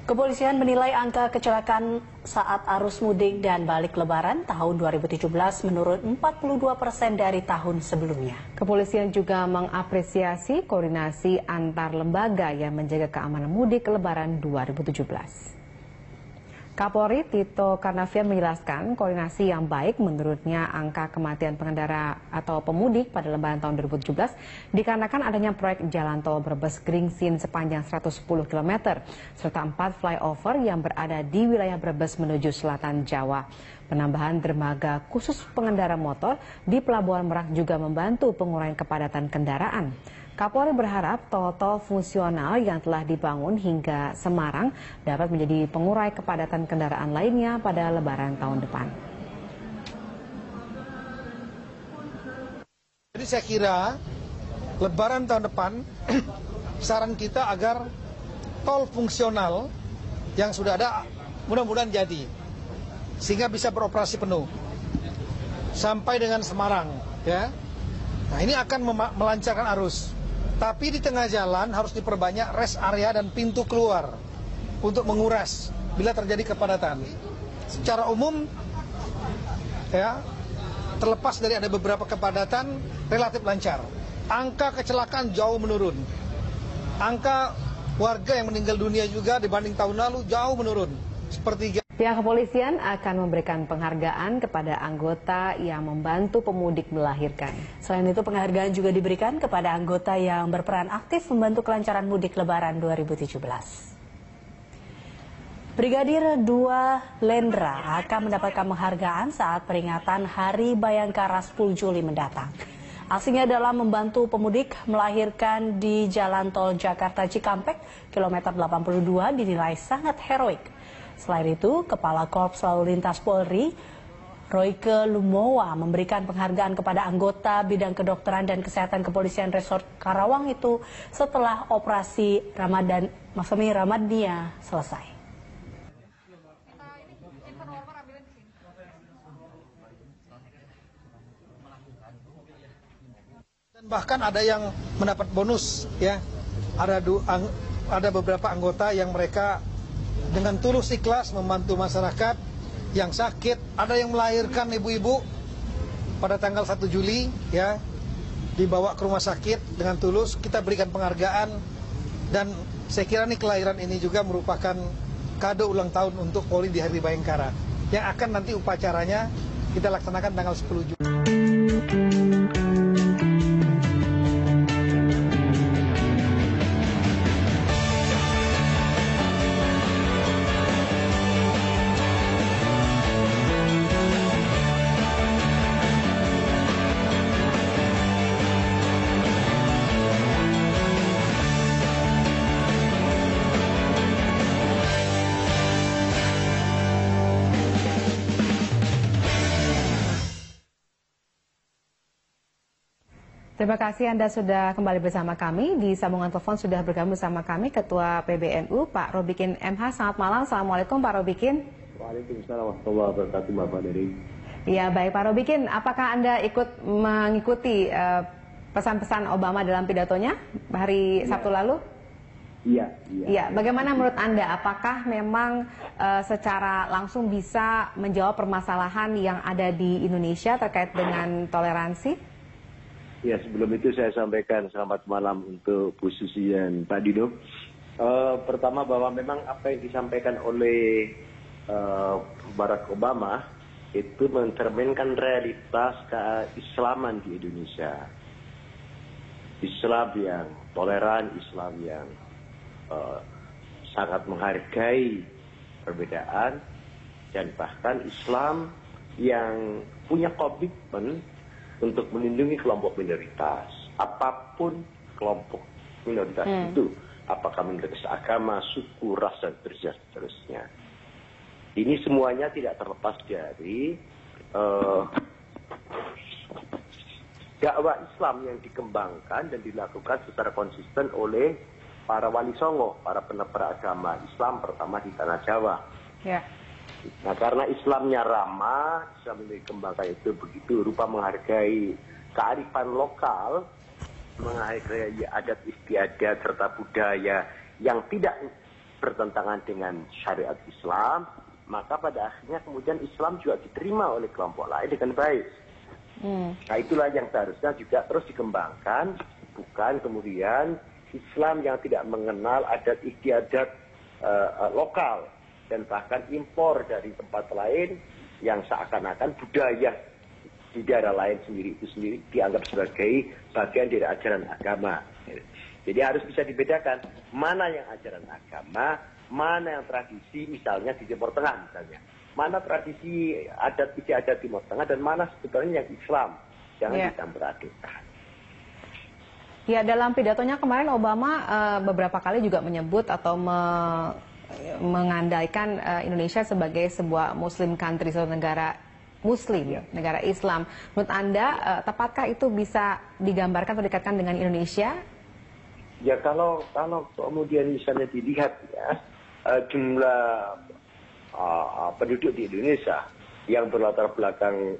Kepolisian menilai angka kecelakaan saat arus mudik dan balik lebaran tahun 2017 menurun 42% dari tahun sebelumnya. Kepolisian juga mengapresiasi koordinasi antar lembaga yang menjaga keamanan mudik lebaran 2017. Kapolri Tito Karnavian menjelaskan koordinasi yang baik menurutnya angka kematian pengendara atau pemudik pada lebaran tahun 2017 dikarenakan adanya proyek jalan tol Brebes-Gringsin sepanjang 110 km serta 4 flyover yang berada di wilayah Brebes menuju selatan Jawa. Penambahan dermaga khusus pengendara motor di Pelabuhan Merak juga membantu pengurangan kepadatan kendaraan. Kapolri berharap tol-tol fungsional yang telah dibangun hingga Semarang dapat menjadi pengurai kepadatan kendaraan lainnya pada lebaran tahun depan. Jadi saya kira lebaran tahun depan saran kita agar tol fungsional yang sudah ada mudah-mudahan jadi sehingga bisa beroperasi penuh sampai dengan Semarang ya. Nah, ini akan melancarkan arus. Tapi di tengah jalan harus diperbanyak rest area dan pintu keluar untuk menguras bila terjadi kepadatan. Secara umum, ya, terlepas dari ada beberapa kepadatan, relatif lancar. Angka kecelakaan jauh menurun. Angka warga yang meninggal dunia juga dibanding tahun lalu jauh menurun. Sepertiga. Pihak kepolisian akan memberikan penghargaan kepada anggota yang membantu pemudik melahirkan. Selain itu, penghargaan juga diberikan kepada anggota yang berperan aktif membantu kelancaran mudik lebaran 2017. Brigadir 2 Lendra akan mendapatkan penghargaan saat peringatan Hari Bayangkara 10 Juli mendatang. Aksinya dalam membantu pemudik melahirkan di Jalan Tol Jakarta Cikampek, kilometer 82 dinilai sangat heroik. Selain itu, Kepala Korps Lalu Lintas Polri, Royke Lumowa, memberikan penghargaan kepada anggota bidang kedokteran dan kesehatan kepolisian Resort Karawang itu setelah operasi Ramadnia selesai. Dan bahkan ada yang mendapat bonus, ya. Ada beberapa anggota yang mereka dengan tulus ikhlas membantu masyarakat yang sakit. Ada yang melahirkan ibu-ibu pada tanggal 1 Juli, ya, dibawa ke rumah sakit dengan tulus. Kita berikan penghargaan dan saya kira nih kelahiran ini juga merupakan kado ulang tahun untuk Polri di Hari Bayangkara yang akan nanti upacaranya kita laksanakan tanggal 10 Juli. Terima kasih Anda sudah kembali bersama kami. Di sambungan telepon sudah bergabung bersama kami Ketua PBNU Pak Robikin MH. Selamat malam, Assalamualaikum Pak Robikin. Waalaikumsalam warahmatullahi wabarakatuh, Mbak Dery. Ya baik Pak Robikin, apakah Anda ikut mengikuti pesan-pesan Obama dalam pidatonya hari Sabtu lalu? Iya. Bagaimana menurut Anda? Apakah memang secara langsung bisa menjawab permasalahan yang ada di Indonesia terkait dengan toleransi? Ya, sebelum itu saya sampaikan selamat malam untuk Bu Susi dan Pak Dino. Pertama bahwa memang apa yang disampaikan oleh Barack Obama itu mencerminkan realitas keislaman di Indonesia. Islam yang toleran, Islam yang sangat menghargai perbedaan, dan bahkan Islam yang punya komitmen untuk melindungi kelompok minoritas, apapun kelompok minoritas itu, apakah minoritas agama, suku, ras, dan seterusnya. Ini semuanya tidak terlepas dari dakwah Islam yang dikembangkan dan dilakukan secara konsisten oleh para wali songo, para penebar agama Islam pertama di tanah Jawa. Ya. Nah, karena Islamnya ramah, Islam yang dikembangkan itu begitu rupa menghargai kearifan lokal, menghargai adat istiadat serta budaya yang tidak bertentangan dengan syariat Islam, maka pada akhirnya kemudian Islam juga diterima oleh kelompok lain dengan baik. Nah itulah yang seharusnya juga terus dikembangkan, bukan kemudian Islam yang tidak mengenal adat istiadat lokal dan bahkan impor dari tempat lain yang seakan-akan budaya di daerah lain itu sendiri dianggap sebagai bagian dari ajaran agama. Jadi harus bisa dibedakan mana yang ajaran agama, mana yang tradisi, misalnya di Timur Tengah misalnya. Mana tradisi adat istiadat Timur Tengah dan mana sebetulnya yang Islam. Jangan dicampur adukkan. Ya, dalam pidatonya kemarin Obama beberapa kali juga menyebut atau mengandaikan Indonesia sebagai sebuah Muslim country, atau negara Muslim, negara Islam. Menurut Anda, tepatkah itu bisa digambarkan atau dikaitkan dengan Indonesia? Ya, kalau kemudian misalnya dilihat ya, jumlah penduduk di Indonesia yang berlatar belakang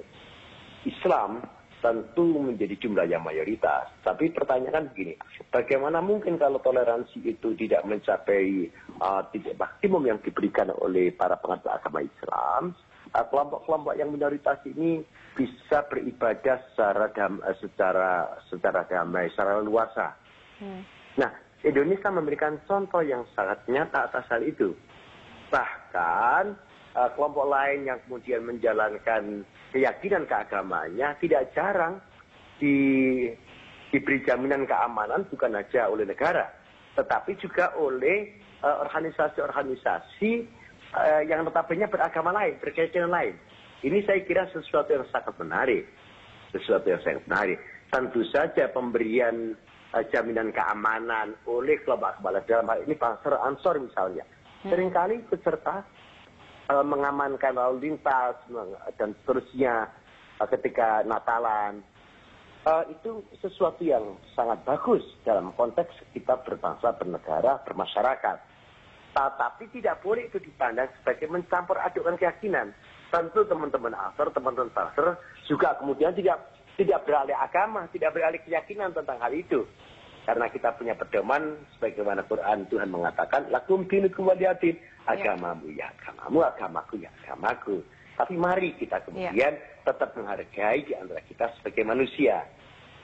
Islam tentu menjadi jumlah yang mayoritas. Tapi pertanyaan begini, bagaimana mungkin kalau toleransi itu tidak mencapai titik maksimum yang diberikan oleh para penganut agama Islam, kelompok-kelompok yang minoritas ini bisa beribadah secara damai, secara luasa. Nah, Indonesia memberikan contoh yang sangat nyata atas hal itu. Bahkan kelompok lain yang kemudian menjalankan keyakinan keagamaannya tidak jarang diberi jaminan keamanan bukan saja oleh negara, tetapi juga oleh organisasi-organisasi yang notabene beragama lain, berkeyakinan lain. Ini saya kira sesuatu yang sangat menarik. Tentu saja pemberian jaminan keamanan oleh kelompok agama dalam hal ini Bangsa Ansor misalnya seringkali ikut serta mengamankan lalu lintas dan seterusnya ketika Natalan. Itu sesuatu yang sangat bagus dalam konteks kita berbangsa, bernegara, bermasyarakat. Tapi tidak boleh itu dipandang sebagai mencampur adukkan keyakinan. Tentu teman-teman Ansor, teman-teman Bangsa juga kemudian tidak beralih agama, tidak beralih keyakinan tentang hal itu. Karena kita punya pedoman, sebagaimana Quran Tuhan mengatakan, lakum dinukum waliyadin, agamamu ya agamamu, agamaku ya agamaku. Tapi mari kita kemudian tetap menghargai di antara kita sebagai manusia,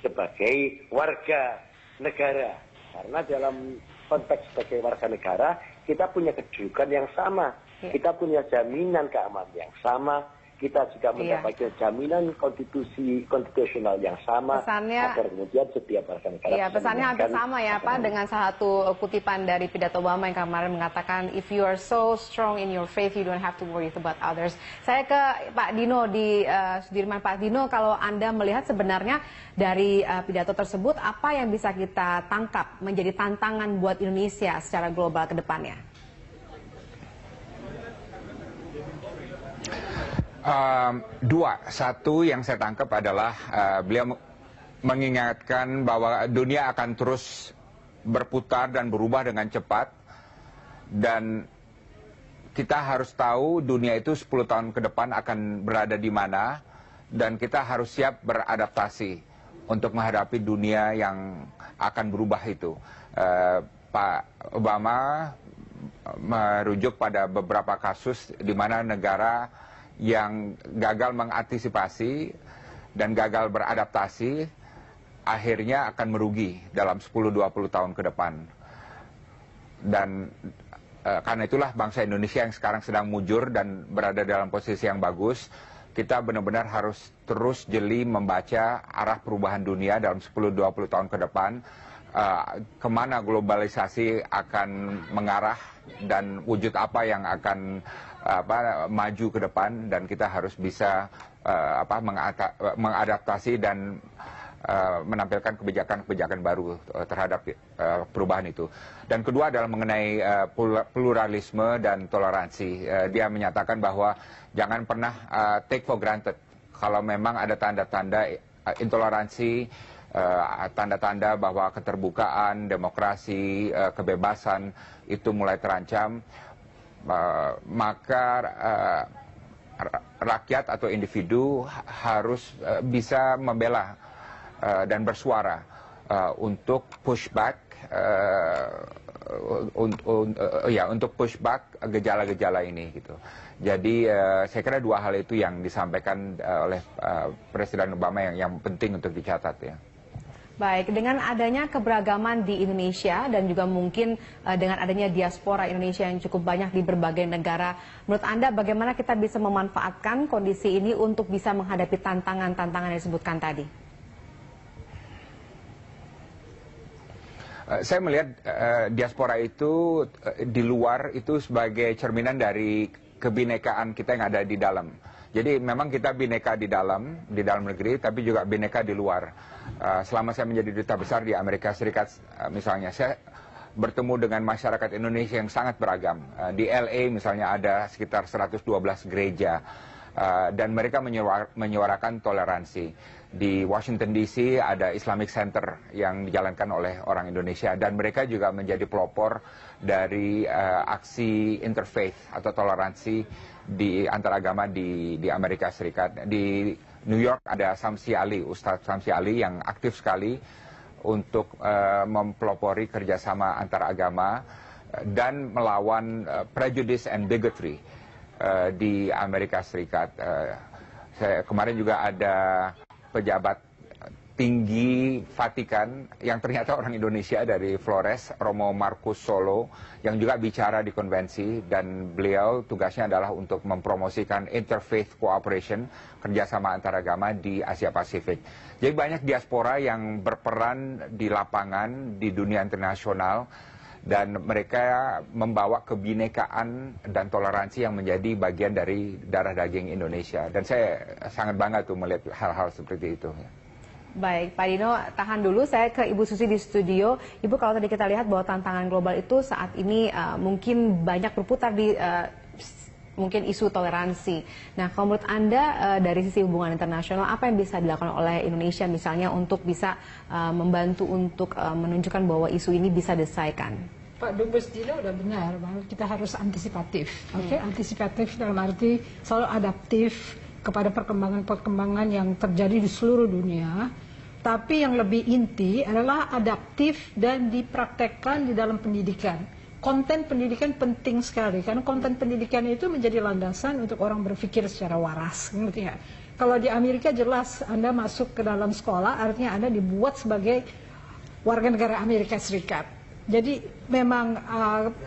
sebagai warga negara. Karena dalam konteks sebagai warga negara, kita punya kedudukan yang sama, kita punya jaminan keamanan yang sama, kita juga mendapatkan jaminan konstitusional yang sama, agar kemudian setiap warga negara. Iya, pesannya hampir sama ya Pak, dengan salah satu kutipan dari pidato Obama yang kemarin mengatakan, if you are so strong in your faith, you don't have to worry about others. Saya ke Pak Dino di Sudirman. Pak Dino, kalau Anda melihat sebenarnya dari pidato tersebut, apa yang bisa kita tangkap menjadi tantangan buat Indonesia secara global ke depannya? Dua. Satu yang saya tangkap adalah beliau mengingatkan bahwa dunia akan terus berputar dan berubah dengan cepat. Dan kita harus tahu dunia itu 10 tahun ke depan akan berada di mana. Dan kita harus siap beradaptasi untuk menghadapi dunia yang akan berubah itu. Pak Obama merujuk pada beberapa kasus di mana negara yang gagal mengantisipasi dan gagal beradaptasi akhirnya akan merugi dalam 10-20 tahun ke depan. Dan karena itulah bangsa Indonesia yang sekarang sedang mujur dan berada dalam posisi yang bagus, kita benar-benar harus terus jeli membaca arah perubahan dunia dalam 10-20 tahun ke depan, kemana globalisasi akan mengarah dan wujud apa yang akan maju ke depan, dan kita harus bisa mengadaptasi dan menampilkan kebijakan-kebijakan baru terhadap perubahan itu. Dan kedua adalah mengenai pluralisme dan toleransi. Dia menyatakan bahwa jangan pernah take for granted kalau memang ada tanda-tanda intoleransi, tanda-tanda bahwa keterbukaan, demokrasi, kebebasan itu mulai terancam, maka rakyat atau individu harus bisa membela dan bersuara untuk pushback untuk pushback gejala-gejala ini gitu. Jadi saya kira dua hal itu yang disampaikan oleh Presiden Obama yang penting untuk dicatat ya. Baik, dengan adanya keberagaman di Indonesia dan juga mungkin dengan adanya diaspora Indonesia yang cukup banyak di berbagai negara, menurut Anda bagaimana kita bisa memanfaatkan kondisi ini untuk bisa menghadapi tantangan-tantangan yang disebutkan tadi? Saya melihat diaspora itu di luar itu sebagai cerminan dari kebinekaan kita yang ada di dalam. Jadi memang kita bineka di dalam negeri, tapi juga bineka di luar. Selama saya menjadi duta besar di Amerika Serikat, misalnya, saya bertemu dengan masyarakat Indonesia yang sangat beragam. Di LA misalnya ada sekitar 112 gereja, dan mereka menyuarakan toleransi. Di Washington DC ada Islamic Center yang dijalankan oleh orang Indonesia, dan mereka juga menjadi pelopor dari aksi interfaith atau toleransi di antaragama di Amerika Serikat. Di New York ada Samsi Ali, Ustadz Samsi Ali yang aktif sekali untuk mempelopori kerjasama antaragama dan melawan prejudice and bigotry di Amerika Serikat. Kemarin juga ada pejabat tinggi Vatikan yang ternyata orang Indonesia dari Flores, Romo Marcus Solo, yang juga bicara di konvensi, dan beliau tugasnya adalah untuk mempromosikan interfaith cooperation, kerjasama antaragama di Asia Pasifik. Jadi banyak diaspora yang berperan di lapangan di dunia internasional, dan mereka membawa kebinekaan dan toleransi yang menjadi bagian dari darah daging Indonesia. Dan saya sangat bangga tuh melihat hal-hal seperti itu. Baik, Pak Dino, tahan dulu. Saya ke Ibu Susi di studio. Ibu, kalau tadi kita lihat bahwa tantangan global itu saat ini mungkin banyak berputar di mungkin isu toleransi. Nah, kalau menurut Anda dari sisi hubungan internasional, apa yang bisa dilakukan oleh Indonesia misalnya untuk bisa membantu untuk menunjukkan bahwa isu ini bisa diselesaikan? Pak Dubes Dino udah benar bahwa kita harus antisipatif. Oke, antisipatif dalam arti selalu adaptif kepada perkembangan-perkembangan yang terjadi di seluruh dunia. Tapi yang lebih inti adalah adaptif dan dipraktekkan di dalam pendidikan. Konten pendidikan penting sekali, karena konten pendidikan itu menjadi landasan untuk orang berpikir secara waras. Ngerti nggak? Kalau di Amerika jelas Anda masuk ke dalam sekolah, artinya Anda dibuat sebagai warga negara Amerika Serikat. Jadi memang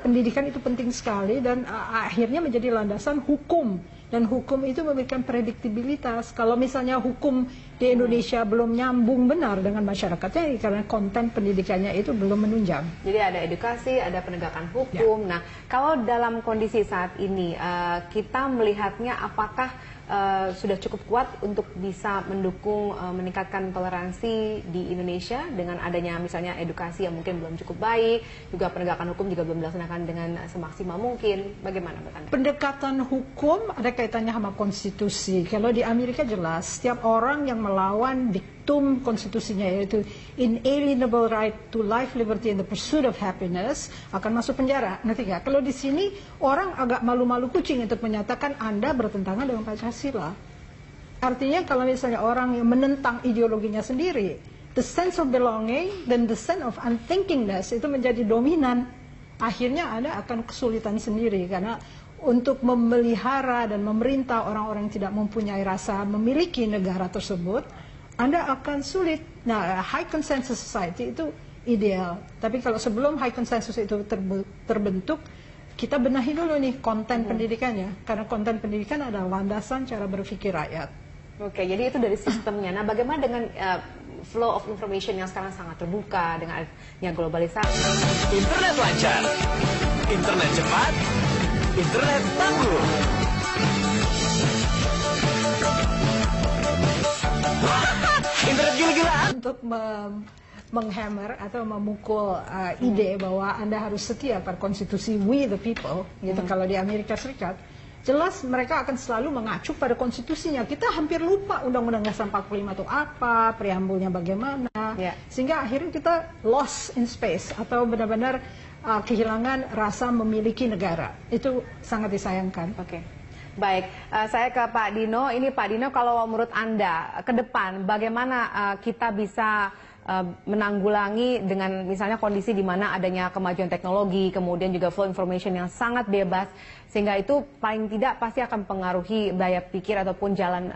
pendidikan itu penting sekali, dan akhirnya menjadi landasan hukum. Dan hukum itu memberikan prediktibilitas. Kalau misalnya hukum di Indonesia belum nyambung benar dengan masyarakatnya, karena konten pendidikannya itu belum menunjang. Jadi ada edukasi, ada penegakan hukum. Ya. Nah, kalau dalam kondisi saat ini, kita melihatnya apakah sudah cukup kuat untuk bisa mendukung meningkatkan toleransi di Indonesia dengan adanya misalnya edukasi yang mungkin belum cukup baik, juga penegakan hukum juga belum dilaksanakan dengan semaksimal mungkin. Bagaimana menurut Anda? Pendekatan hukum ada kaitannya sama konstitusi. Kalau di Amerika jelas setiap orang yang melawan diktum konstitusinya, yaitu inalienable right to life, liberty and the pursuit of happiness, akan masuk penjara. Ngerti nggak? Kalau di sini orang agak malu-malu kucing untuk menyatakan Anda bertentangan dengan Pancasila. Artinya kalau misalnya orang yang menentang ideologinya sendiri, the sense of belonging dan the sense of unthinkingness itu menjadi dominan. Akhirnya Anda akan kesulitan sendiri, karena untuk memelihara dan memerintah orang-orang yang tidak mempunyai rasa memiliki negara tersebut, Anda akan sulit. Nah, high consensus society itu ideal. Tapi kalau sebelum high consensus itu terbentuk, kita benahi dulu nih konten pendidikannya. Karena konten pendidikan adalah landasan cara berpikir rakyat. Oke, jadi itu dari sistemnya. Nah, bagaimana dengan flow of information yang sekarang sangat terbuka dengan adanya globalisasi? Internet lancar, internet cepat, internet tangguh. Internet gila-gilaan. Untuk menghammer atau memukul ide bahwa Anda harus setia pada konstitusi we the people, gitu. Kalau di Amerika Serikat, jelas mereka akan selalu mengacu pada konstitusinya. Kita hampir lupa Undang-Undang Dasar 45 itu apa, preambulnya bagaimana, sehingga akhirnya kita lost in space atau benar-benar kehilangan rasa memiliki negara. Itu sangat disayangkan. Oke. Baik, saya ke Pak Dino. Ini Pak Dino, kalau menurut Anda ke depan bagaimana kita bisa menanggulangi dengan misalnya kondisi di mana adanya kemajuan teknologi, kemudian juga flow information yang sangat bebas, sehingga itu paling tidak pasti akan mempengaruhi daya pikir ataupun jalan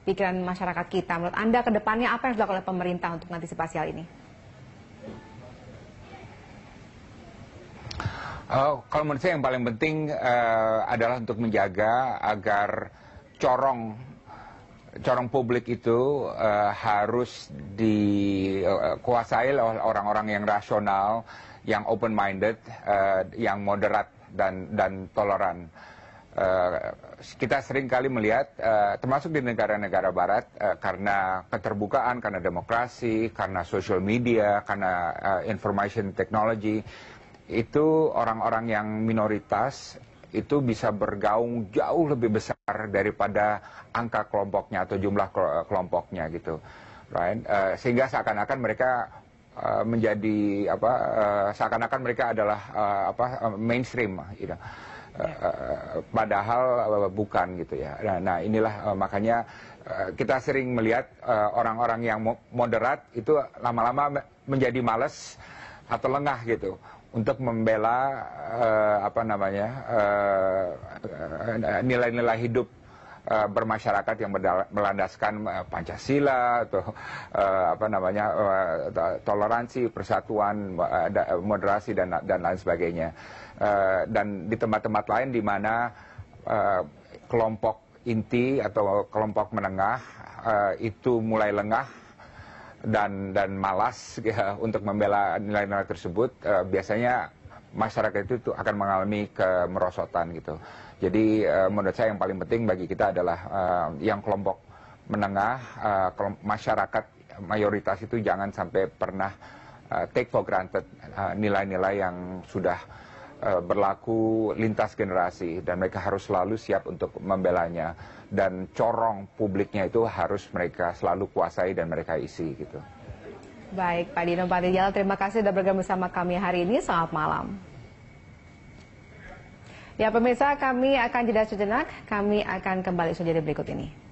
pikiran masyarakat kita. Menurut Anda ke depannya apa yang harus dilakukan oleh pemerintah untuk mengantisipasi hal ini? Kalau menurut saya yang paling penting adalah untuk menjaga agar corong publik itu harus dikuasai oleh orang-orang yang rasional, yang open-minded, yang moderat dan toleran. Kita sering kali melihat, termasuk di negara-negara barat, karena keterbukaan, karena demokrasi, karena social media, karena information technology, itu orang-orang yang minoritas itu bisa bergaung jauh lebih besar daripada angka kelompoknya atau jumlah kelompoknya gitu, right? Sehingga seakan-akan mereka menjadi seakan-akan mereka adalah mainstream, gitu. Padahal bukan gitu ya. Nah inilah makanya kita sering melihat orang-orang yang moderat itu lama-lama menjadi malas atau lengah gitu untuk membela nilai-nilai hidup bermasyarakat yang berlandaskan Pancasila atau toleransi, persatuan, moderasi dan lain sebagainya. Dan di tempat-tempat lain di mana kelompok inti atau kelompok menengah itu mulai lengah dan malas ya, untuk membela nilai-nilai tersebut, biasanya masyarakat itu akan mengalami kemerosotan gitu. Jadi menurut saya yang paling penting bagi kita adalah yang kelompok menengah, masyarakat mayoritas itu jangan sampai pernah take for granted nilai-nilai yang sudah berlaku lintas generasi, dan mereka harus selalu siap untuk membelanya, dan corong publiknya itu harus mereka selalu kuasai dan mereka isi gitu. Baik, Pak Dino Patijala, terima kasih sudah bergabung bersama kami hari ini. Selamat malam. Ya pemirsa, kami akan jeda sejenak. Kami akan kembali saja di berikut ini.